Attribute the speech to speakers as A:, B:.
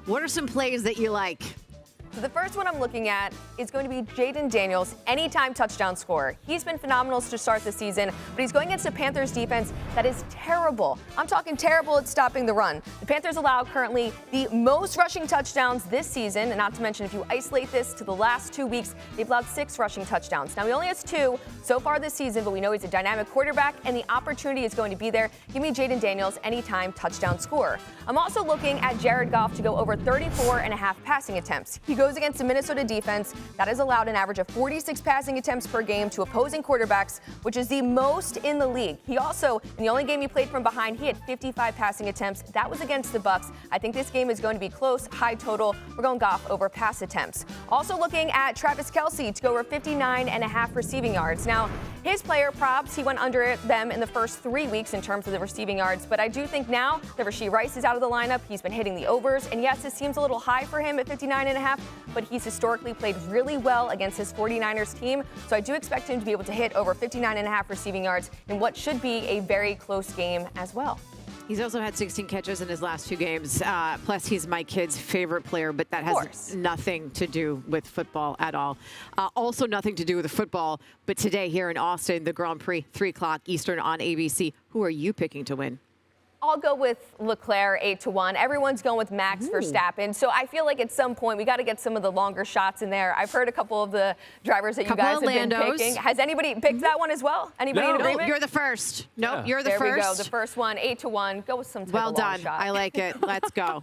A: What are some plays that you like?
B: So the first one I'm looking at is going to be Jayden Daniels, anytime touchdown scorer. He's been phenomenal to start the season, but he's going against a Panthers defense that is terrible. I'm talking terrible at stopping the run. The Panthers allow currently the most rushing touchdowns this season, and not to mention if you isolate this to the last 2 weeks, they've allowed 6 rushing touchdowns. Now he only has 2 so far this season, but we know he's a dynamic quarterback and the opportunity is going to be there. Give me Jayden Daniels, anytime touchdown scorer. I'm also looking at Jared Goff to go over 34.5 passing attempts. He goes against the Minnesota defense that has allowed an average of 46 passing attempts per game to opposing quarterbacks, which is the most in the league. He also, in the only game he played from behind, he had 55 passing attempts. That was against the Bucs. I think this game is going to be close, high total. We're going Goff over pass attempts. Also looking at Travis Kelce to go over 59.5 receiving yards. Now, his player props, he went under them in the first 3 weeks in terms of the receiving yards, but I do think now that Rashee Rice is out of the lineup, he's been hitting the overs, and yes, it seems a little high for him at 59.5, but he's historically played really well against his 49ers team, so I do expect him to be able to hit over 59.5 receiving yards in what should be a very close game as well.
A: He's also had 16 catches in his last 2 games. Plus, he's my kid's favorite player, but that has nothing to do with football at all. Also nothing to do with the football, but today here in Austin, the Grand Prix, 3 o'clock Eastern on ABC. Who are you picking to win?
B: I'll go with Leclerc 8-1. Everyone's going with Max Verstappen. So I feel like at some point we got to get some of the longer shots in there. I've heard a couple of the drivers that you guys have been picking. Has anybody picked that one as well? Anybody in agreement?
A: No, you're the first. Nope, you're the first.
B: There we go. The first one, 8-1. Go with some type
A: well
B: of long
A: done.
B: shot.
A: I like it. Let's go.